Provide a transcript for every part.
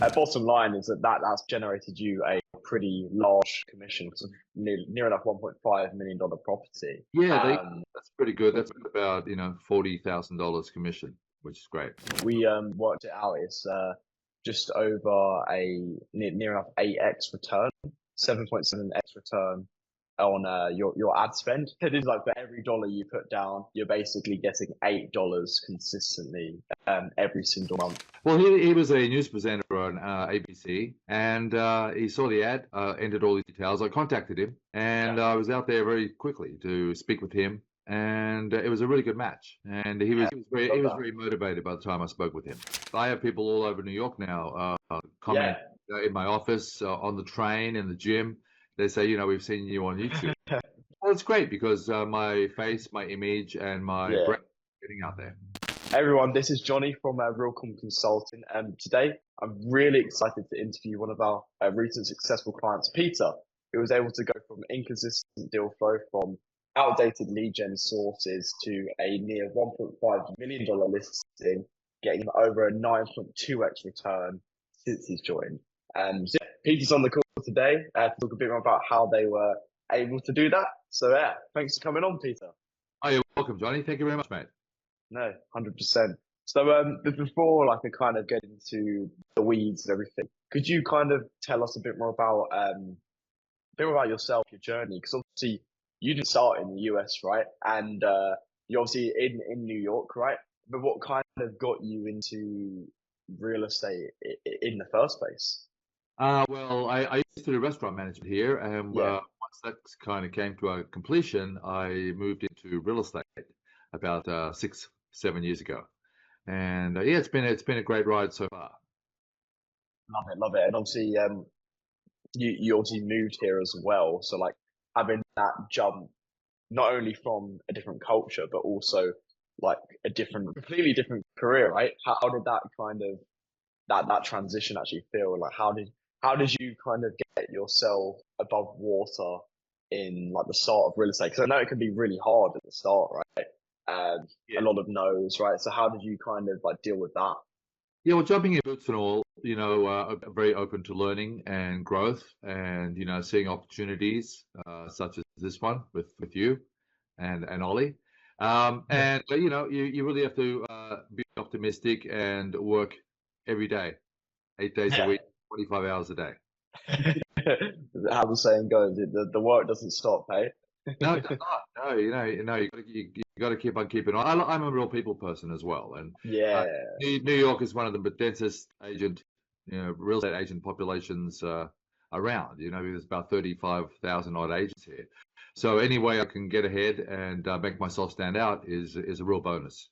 bottom line is that's generated you a pretty large commission because of near enough $1.5 million property. Yeah, Um, that's pretty good. That's about, $40,000 commission, which is great. we worked it out. It's just over a near enough 8x return, 7.7x return on your ad spend. It is like for every dollar you put down, you're basically getting $8 consistently every single month. Well, he was a news presenter on ABC, and he saw the ad, entered all these details. I contacted him, and I was out there very quickly to speak with him, and it was a really good match. And he was, Yeah, he was very love he was that. very motivated by the time I spoke with him. I have people all over New York now comment Yeah. in my office, on the train, in the gym. They say, we've seen you on YouTube. Well, it's great because my face, my image, and my Yeah. brand are getting out there. Hey everyone, this is Johnny from Realtor Consulting, and today I'm really excited to interview one of our recent successful clients, Peter, who was able to go from inconsistent deal flow from outdated lead gen sources to a near $1.5 million listing, getting him over a 9.2x return since he's joined. So yeah, Peter's on the call today to talk a bit more about how they were able to do that. So yeah, thanks for coming on, Peter. Oh, you're welcome, Johnny. Thank you very much, mate. No, 100%. So, but before like I kind of get into the weeds and everything, could you kind of tell us a bit more about yourself, your journey? Because obviously you didn't start in the US, right? And you're obviously in New York, right? But what kind of got you into real estate in the first place? Well, I used to do restaurant management here, and Yeah, once that kind of came to a completion, I moved into real estate about 6, 7 years ago. And yeah, it's been a great ride so far. love it, love it. And obviously, you obviously moved here as well, so like having that jump not only from a different culture, but also like completely different career, right? How did that kind of that transition actually feel? Like, how did you kind of get yourself above water in like the start of real estate? Because I know it can be really hard at the start, right? A Yeah. lot of no's, right? So how did you kind of like deal with that? Yeah, well, jumping in boots and all, very open to learning and growth, and seeing opportunities such as this one with you and Ollie. And you really have to be optimistic and work every day, 8 days a Yeah. week, 25 hours a day. How the saying goes, the work doesn't stop, hey? No, it does not. No, you got to keep on keeping on. I'm a real people person as well, and uh, Yeah. New York is one of the densest real estate agent populations around. There's about 35,000 odd agents here. So any way I can get ahead and make myself stand out is a real bonus.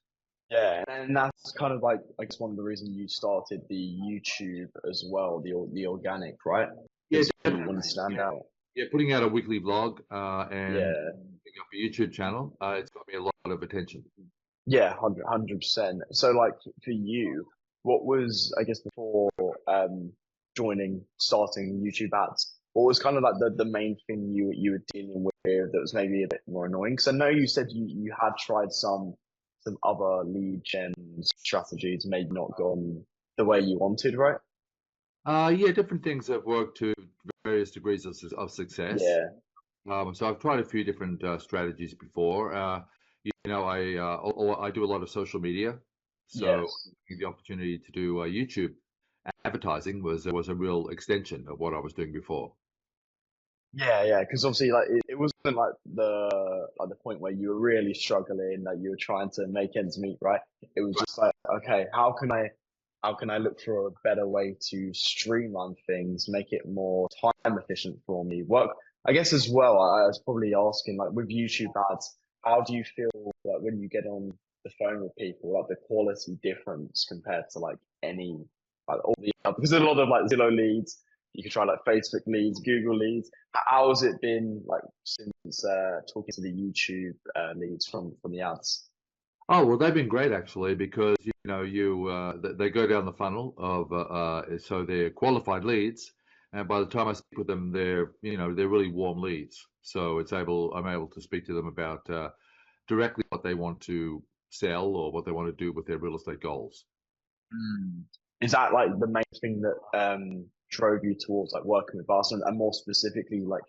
Yeah, and that's kind of like I guess one of the reasons you started the YouTube as well, the organic, right? Yeah, Because you want to definitely. stand out. Yeah, putting out a weekly vlog and Yeah, putting up a YouTube channel, it's got me a lot of attention. yeah, 100%. So like for you, what was I guess before starting YouTube ads, what was kind of like the main thing you were dealing with that was maybe a bit more annoying? Because I know you said you had tried some other lead gen strategies, maybe not gone the way you wanted, right? Yeah, different things have worked to various degrees of success. Yeah. So I've tried a few different strategies before. I do a lot of social media, so Yes. the opportunity to do YouTube advertising was a real extension of what I was doing before. Yeah, yeah, because obviously, like, it wasn't like the point where you were really struggling, that you were trying to make ends meet, right? It was just like, okay, how can I look for a better way to streamline things, make it more time efficient for me? Work, I guess as well. I was probably asking, like, with YouTube ads, how do you feel like when you get on the phone with people, like the quality difference compared to like any like all the other, because there's a lot of like Zillow leads. You can try like Facebook leads, Google leads. How has it been like since talking to the YouTube leads from the ads? Oh, well, they've been great actually because they go down the funnel of so they're qualified leads, and by the time I speak with them, they're really warm leads. So I'm able to speak to them about directly what they want to sell or what they want to do with their real estate goals. Mm. is that like the main thing that drove you towards like working with us and more specifically like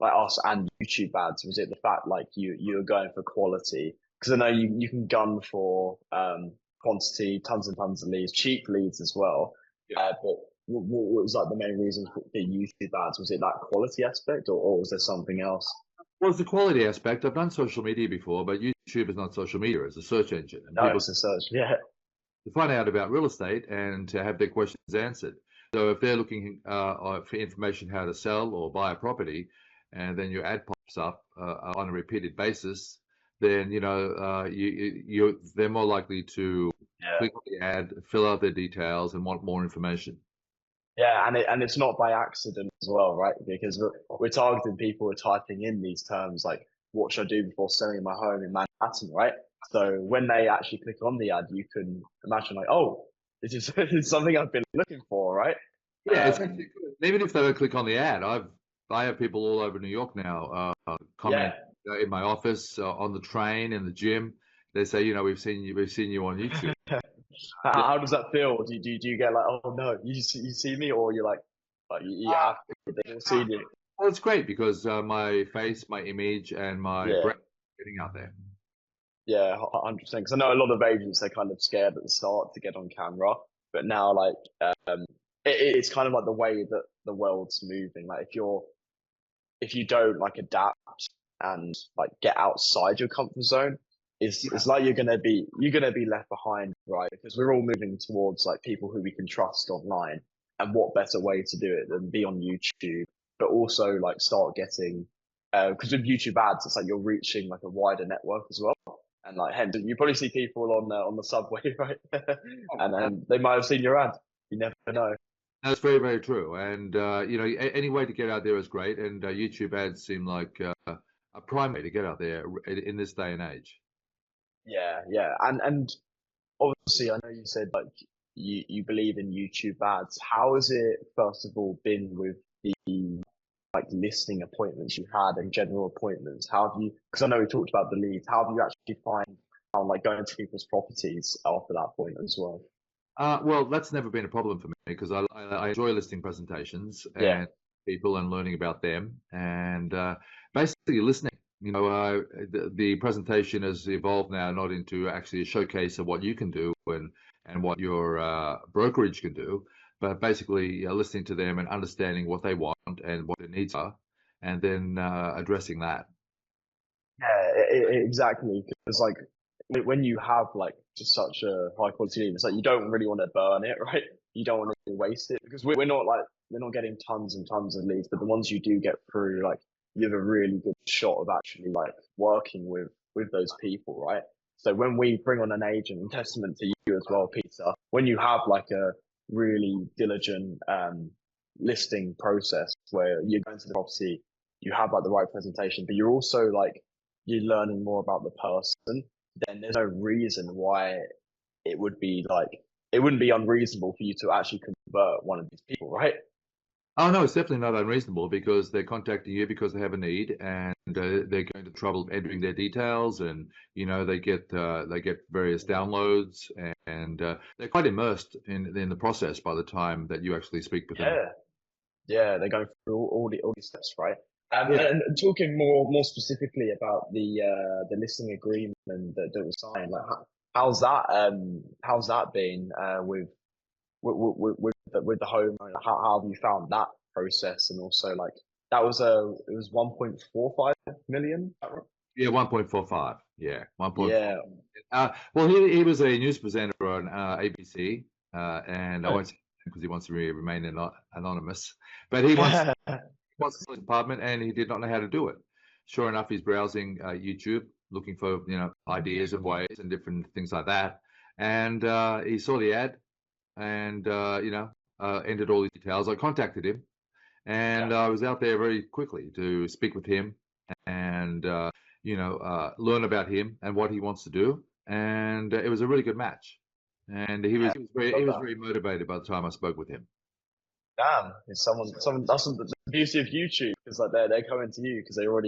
us and YouTube ads? Was it the fact like you were going for quality? Because I know you can gun for quantity, tons and tons of leads, cheap leads as well. Yeah. But what was like the main reason for the YouTube ads? Was it that quality aspect, or was there something else? Well, it's the quality aspect. I've done social media before, but YouTube is not social media; it's a search engine, and No, people it's a search. Yeah, to find out about real estate and to have their questions answered. So if they're looking for information how to sell or buy a property, and then your ad pops up on a repeated basis, then they're more likely to yeah. click on the ad, fill out their details, and want more information. Yeah, and it's not by accident as well, right? Because we're targeting people who are typing in these terms like what should I do before selling my home in Manhattan, right? So when they actually click on the ad, you can imagine like, oh, this is something I've been looking for, right? Yeah, it's Um, actually good. Even if they don't click on the ad, I have people all over New York now comment yeah. in my office, on the train, in the gym. They say, we've seen you on YouTube. How does that feel? Do you get like, oh no, you see me, or you're like you Uh, have they all seen you? well, it's great because my face, my image, and my Yeah. brand are getting out there. Yeah, 100%. Because I know a lot of agents they're kind of scared at the start to get on camera, but now like it's kind of like the way that the world's moving. Like if you don't like adapt and like get outside your comfort zone, it's like you're gonna be left behind, right? Because we're all moving towards like people who we can trust online, and what better way to do it than be on YouTube, but also like start getting because with YouTube ads, it's like you're reaching like a wider network as well. And like, hence, you probably see people on the subway, right? And Uh, then they might have seen your ad. You never know. That's very, very true. And any way to get out there is great. And YouTube ads seem like a prime way to get out there in this day and age. Yeah, yeah. And obviously, I know you said like you believe in YouTube ads. How has it first of all been with the like listing appointments you had and general appointments? How have you? Because I know we talked about the leads. How have you actually found like going to people's properties after that point as well? Well, that's never been a problem for me because I enjoy listening presentations Yeah, and people and learning about them and basically listening. The presentation has evolved now not into actually a showcase of what you can do and what your brokerage can do, but basically listening to them and understanding what they want and what their needs are, and then addressing that. yeah, exactly. Because like when you have like just such a high quality lead, it's like you don't really want to burn it, right? You don't want to waste it because we're not getting tons and tons of leads, but the ones you do get through, like you have a really good shot of actually like working with those people, right? So when we bring on an agent, and testament to you as well, Peter, when you have like a really diligent listing process where you're going to the property, you have like the right presentation, but you're also like you're learning more about the person, then there's no reason why it would be like it wouldn't be unreasonable for you to actually convert one of these people, right? Oh no, it's definitely not unreasonable because they're contacting you because they have a need and they're going to trouble entering their details and they get various downloads and they're quite immersed in the process by the time that you actually speak with them. Yeah, yeah, they're going through all these steps, right? Yeah. And talking more specifically about the listing agreement that was signed, like how's that been with the home? How have you found that process? And also like that was it was 1.45 million. Is that right? Yeah, 1.45. Yeah, 1.4. Yeah. Well, he was a news presenter on ABC, and I won't say because he wants to remain anonymous, but he wants to sell his apartment and he did not know how to do it. Sure enough, he's browsing YouTube looking for ideas and ways and different things like that, and he saw the ad and entered all the details. I contacted him and I was out there very quickly to speak with him and learn about him and what he wants to do. And it was a really good match. And Yeah, he love was that. very motivated by the time I spoke with him. Damn, it's someone that's the beauty of YouTube is like they're coming to you because they want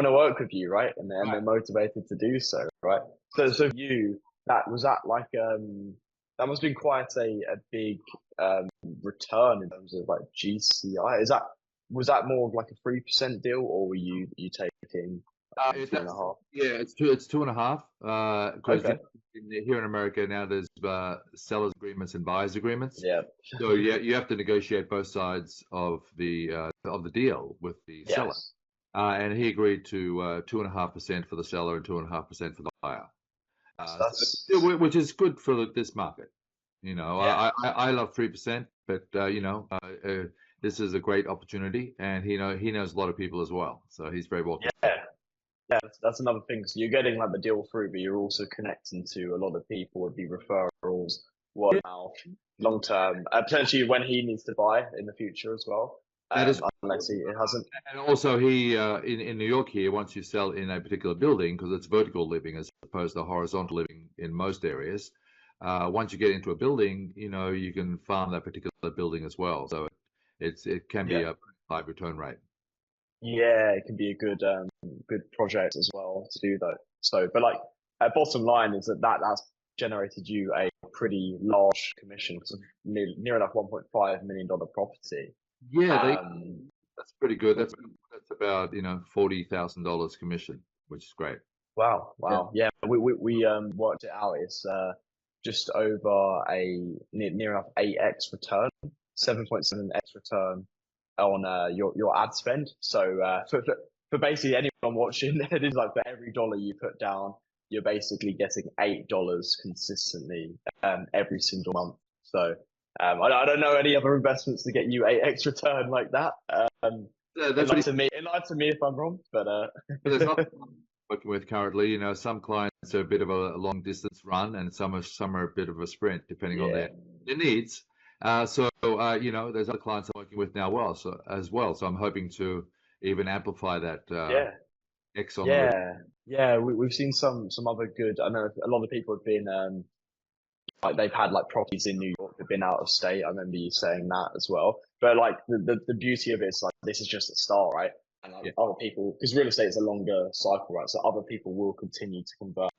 to work with you, right? And they're Right. motivated to do so, right? So you that was that like that must be quite a big um, return in terms of like GCI. Was that more of like a 3% deal, or were you taking two and a That's half? yeah, it's two and a half. Because Okay. here in America now there's sellers agreements and buyers agreements. Yeah. So yeah, you have to negotiate both sides of the deal with the seller. Yes. And he agreed to 2.5% for the seller and 2.5% for the buyer. Which is good for this market. Yeah. I love 3%, but this is a great opportunity, and he knows a lot of people as well, so he's very well connected. Yeah. Yeah, that's another thing. So you're getting like the deal through, but you're also connecting to a lot of people with the referrals, word of mouth, long term. Potentially when he needs to buy in the future as well. That is, Unless he it hasn't. and also he in New York here, once you sell in a particular building, because it's vertical living as opposed to horizontal living in most areas. Once you get into a building, you can farm that particular building as well. So it can be Yeah. a high return rate. Yeah, it can be a good project as well to do that. So, but like, bottom line is that's generated you a pretty large commission because of near enough $1.5 million property. Yeah, Um, that's pretty good. That's about $40,000 commission, which is great. wow, Yeah. wow, yeah. We worked it out. It's just over a near enough 8x return, 7.7x return on your ad spend. So for basically anyone watching, it is like for every dollar you put down, you're basically getting $8 consistently every single month. So I don't know any other investments to get you 8x return like that. That's pretty. Enlighten me if I'm wrong, but There's not working with currently. Some clients are a bit of a long distance run, and some are a bit of a sprint, depending on yeah, their needs. There's other clients I'm working with now, as well. So I'm hoping to even amplify that yeah. X on the list. Yeah. We've seen some other good. I know a lot of people have been like they've had like properties in New York, they've been out of state. I remember you saying that as well. But like the beauty of it is like this is just the start, right? And like, Yeah, other people, because real estate is a longer cycle, right? So other people will continue to convert,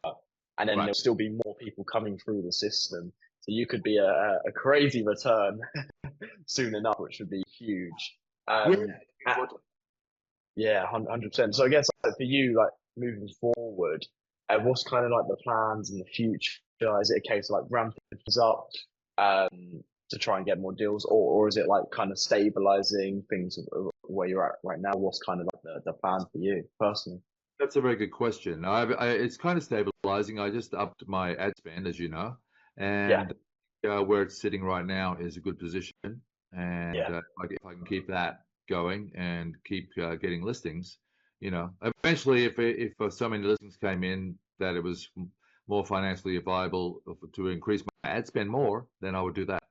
and then right. there'll still be more people coming through the system. So you could be a crazy return soon enough, which would be huge. Yeah, Uh, yeah, 100%. So I guess like, for you, like moving forward, what's kind of like the plans in the future? Is it a case of like ramping things up to try and get more deals, or is it like kind of stabilizing things where you're at right now? What's kind of like the plan for you personally? that's a very good question. It's kind of stabilizing. I just upped my ad spend, as you know, Yeah, and where it's sitting right now is a good position. And yeah, if I can keep that going and keep getting listings, eventually, if so many listings came in that it was more financially viable to increase my ad spend more, then I would do that.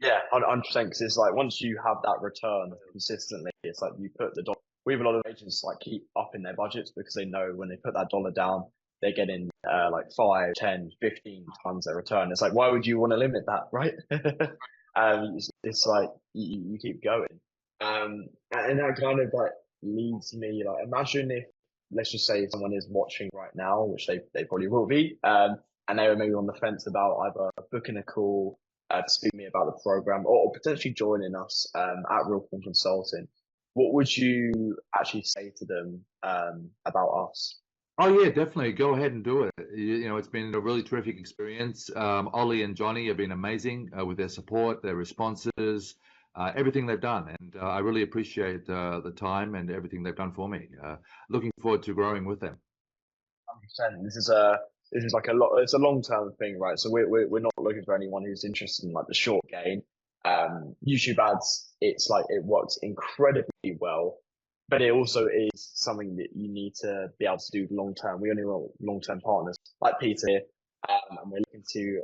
yeah, 100%. Because it's like once you have that return consistently, it's like you put the dollar. We have a lot of agents like keep upping their budgets because they know when they put that dollar down, they're getting like 5, 10, 15 times their return. It's like, why would you want to limit that, right? It's like you keep going. And that kind of like leads me like, imagine if, let's just say someone is watching right now, which they probably will be, and they were maybe on the fence about either booking a call to speak to me about the program or potentially joining us at Realtor Consulting. What would you actually say to them about us? Oh yeah, definitely. Go ahead and do it. It's been a really terrific experience. Ollie and Johnny have been amazing with their support, their responses, everything they've done, and I really appreciate the time and everything they've done for me. Looking forward to growing with them. 100%. This is like a lot. It's a long term thing, right? So we're not looking for anyone who's interested in like the short gain. YouTube ads, it's like it works incredibly well, but it also is something that you need to be able to do long term. We only want long term partners like Peter here, and we're looking to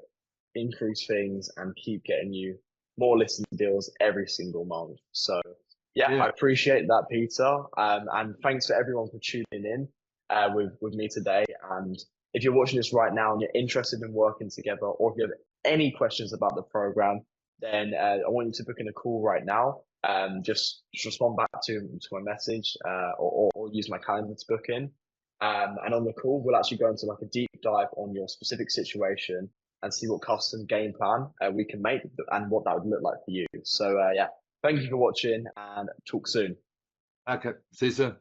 increase things and keep getting you more listing deals every single month. So yeah, Yeah. I appreciate that, Peter. And thanks for everyone for tuning in with me today. And if you're watching this right now and you're interested in working together, or if you have any questions about the program, then I want you to book in a call right now. Just respond back to my message or use my calendar to book in. And on the call, we'll actually go into like a deep dive on your specific situation and see what custom game plan we can make and what that would look like for you. So yeah, thank you for watching and talk soon. Okay, see you soon.